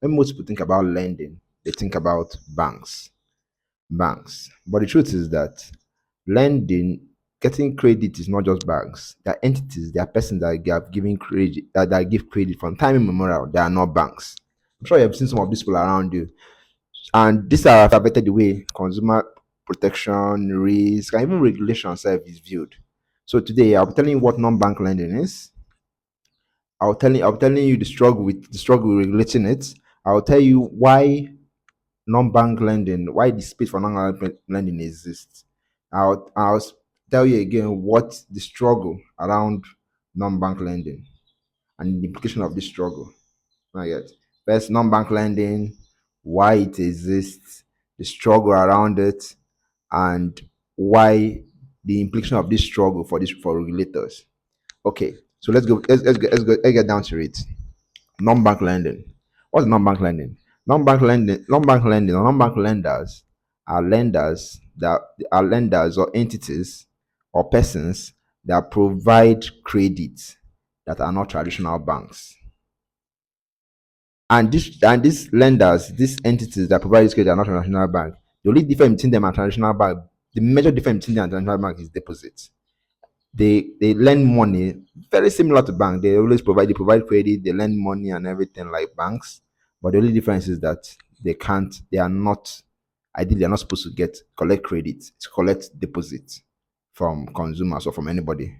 When most people think about lending, they think about banks. But the truth is that lending, getting credit is not just banks. They are entities, they are persons that have given credit, that give credit from time immemorial. They are not banks. I'm sure you have seen some of these people around you. And these are affected the way consumer protection, risk, and even regulation self is viewed. So today I'll be telling you what non-bank lending is. I'll telling you the struggle with regulating it. I'll tell you why non-bank lending, why the space for non-bank lending exists. I'll tell you again what the struggle around non-bank lending and the implication of this struggle. Not yet. First, non-bank lending, why it exists, the struggle around it, and why the implication of this struggle for regulators. Okay, so let's go. Let's get down to it. Non-bank lending. What's non-bank lending? Or non-bank lenders are lenders or entities or persons that provide credit that are not traditional banks. And these lenders, these entities that provide this credit are not traditional bank. The only difference between them and traditional bank, the major difference between them and traditional bank is deposits. They lend money very similar to bank. They provide credit, they lend money and everything like banks. But the only difference is that they are not ideally they're not supposed to get collect credit to collect deposits from consumers or from anybody.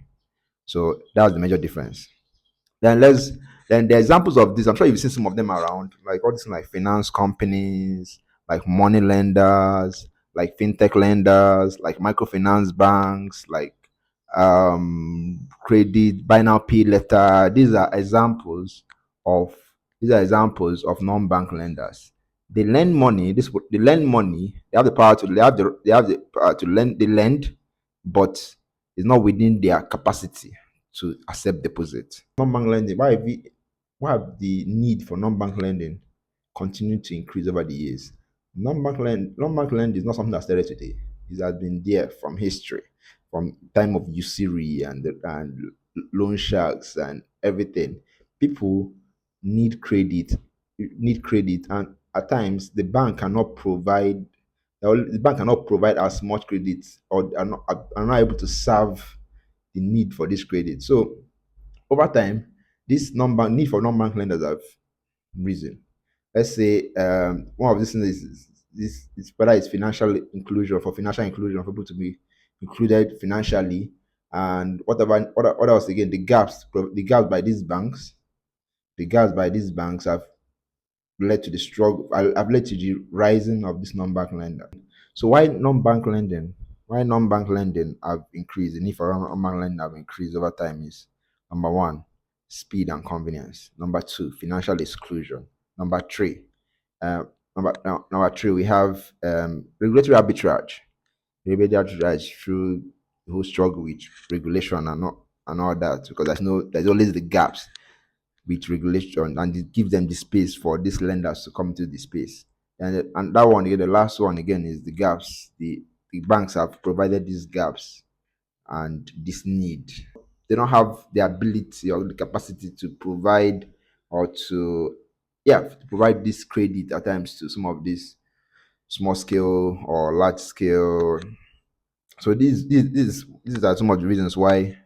So that's the major difference. Then let's then the examples of this, I'm sure you've seen some of them around, like all these like finance companies, like money lenders, like fintech lenders, like microfinance banks, like credit, buy now pay letter. Of these are examples of non-bank lenders. They lend money. They lend money. They have the power to they have the power to lend. They lend, but it's not within their capacity to accept deposit. Non-bank lending. Why have the need for non-bank lending continued to increase over the years? Non-bank lending is not something that started today. It has been there from history, from time of usury and loan sharks and everything. People need credit, and at times the bank cannot provide as much credit, or are not able to serve the need for this credit. So over time, this need for non-bank lenders have risen. Let's say one of these things is whether it's financial inclusion for people to be included financially, and what else again, the gaps by these banks have led to the struggle have led to the rising of this non-bank lender. So why non-bank lending have increased, the need for non-bank lending have increased over time is: number one, speed and convenience; number two, financial exclusion; number three, uh, number three, we have regulatory arbitrage through the whole struggle with regulation and all that, because there's always the gaps with regulation, and it gives them the space for these lenders to come into the space. And that one again, the last one again, is the gaps. The banks have provided these gaps and this need. They don't have the ability or the capacity to provide, or to provide this credit at times to some of these small scale or large scale. So these are some of the reasons why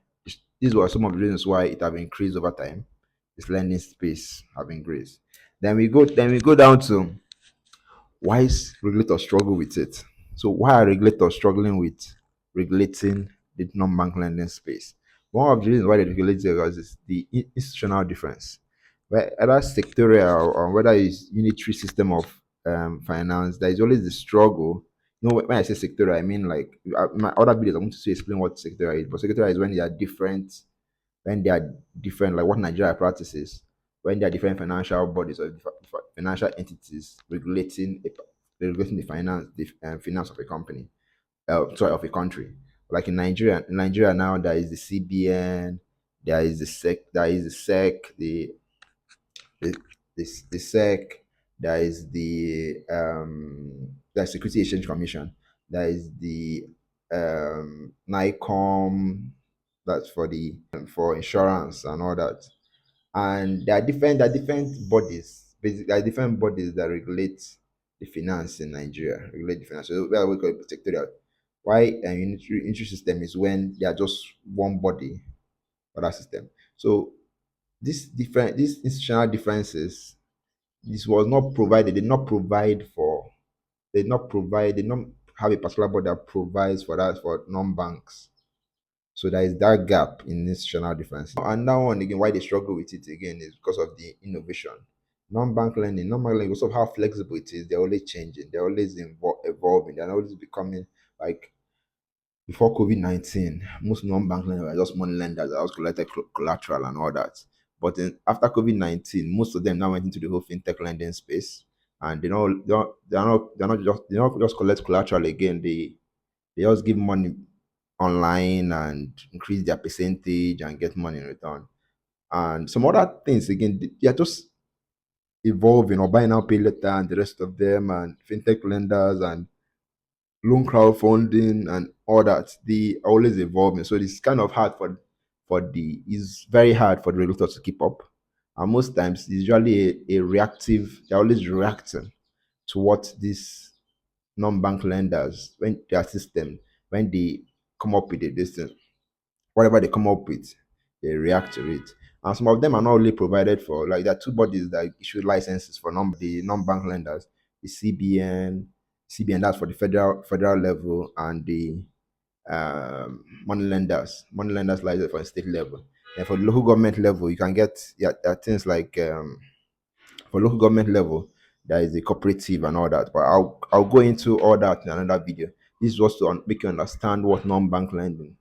these were some of the reasons why it have increased over time. This lending space have increased. Then we go down to why is regulators struggle with it. So why are regulators struggling with regulating the non-bank lending space? One of the reasons why they regulate it is the institutional difference. Whether sectorial or whether it's unitary system of finance, there is always the struggle. When I say sectorial, I mean like my other videos. I want to explain what sectorial is. But sectorial is when they are different, like what Nigeria practices, when there are different financial bodies or financial entities regulating the finance of a company, of a country. Like in Nigeria now, there is the CBN, there is the the, the SEC, there is the Security Exchange Commission, there is the NICOM, that's for insurance and all that. And there are different bodies basically there are different bodies that regulate the finance in Nigeria, regulate the finance. So where we call it protectorial. Why unitary system is when they are just one body for that system. So these institutional differences, this was not provided, they did not provide for, they did not provide, they did not have a particular body that provides for that for non-banks. So there is that gap in institutional differences. And that one again, why they struggle with it again is because of the innovation. Non-bank lending, because of how flexible it is, they're always changing, they're always evolving, they're always becoming like before COVID-19, most non-bank lenders were just money lenders that also collected collateral and all that. But after COVID-19, most of them now went into the whole fintech lending space, and they don't just collect collateral again. They just give money online and increase their percentage and get money in return. And some other things again, they are just evolving, or buy now pay later and the rest of them, and fintech lenders and loan crowdfunding and all that. They are always evolving. So it's kind of hard it's very hard for the regulators to keep up. And most times it's usually a reactive, they're always reacting to what these non-bank lenders, when their system, when they come up with this thing, whatever they come up with, they react to it. And some of them are not really provided for. Like there are two bodies that issue licenses for the non-bank lenders, the CBN that's for the federal level, and the money lenders license for the state level. And for the local government level, you can get, yeah, there are things like for local government level, there is a cooperative and all that. But I'll go into all that in another video. This was to make you understand what non-bank lending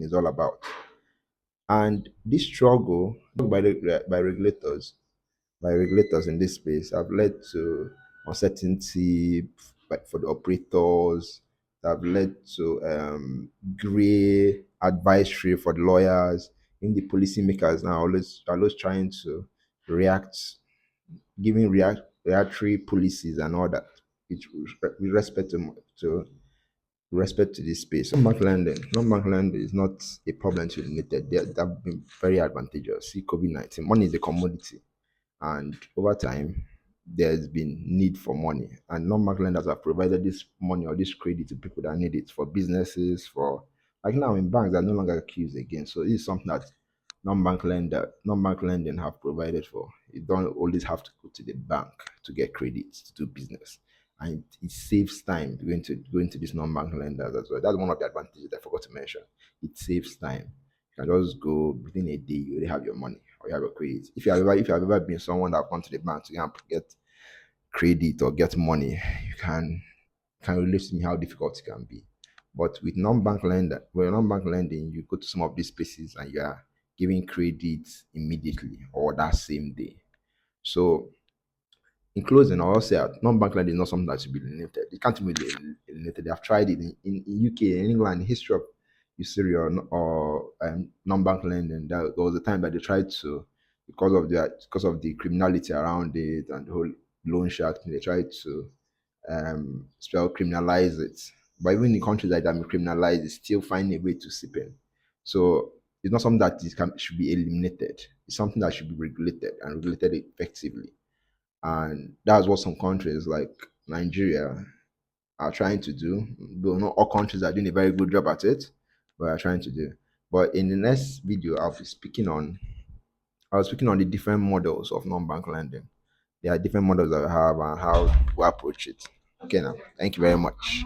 is all about. And this struggle by regulators in this space have led to uncertainty for the operators, that have led to gray advisory for the lawyers. In the policymakers now always trying to react, giving reactionary policies and all that, which with respect to this space. Non-bank lending is not a problem to United. They've been very advantageous. See COVID-19, money is a commodity, and over time there's been need for money, and non-bank lenders have provided this money or this credit to people that need it, for businesses, for like now in banks are no longer accused again. So this is something that non-bank lending have provided for. You don't always have to go to the bank to get credit to do business, and it saves time going to these non-bank lenders as well. That's one of the advantages I forgot to mention. It saves time. You can just go within a day, you already have your money or you have your credit. If you have ever been someone that gone to the bank to get credit or get money, you can relate to me how difficult it can be. But with non-bank lending, you go to some of these spaces and you are giving credit immediately or that same day. So in closing, I'll say that non-bank lending is not something that should be eliminated. It can't be eliminated. They have tried it in UK, in England, the history of usury or non-bank lending. There was a time that they tried to, because of the criminality around it and the whole loan shark thing, they tried to spell criminalize it. But even in countries like that have been criminalized, they still find a way to sip in. So it's not something that should be eliminated. It's something that should be regulated and regulated effectively. And that's what some countries like Nigeria are trying to do. Though not all countries are doing a very good job at it, but are trying to do. But in the next video, I'll speaking on the different models of non-bank lending. There are different models that we have and how we approach it. Okay now. Thank you very much.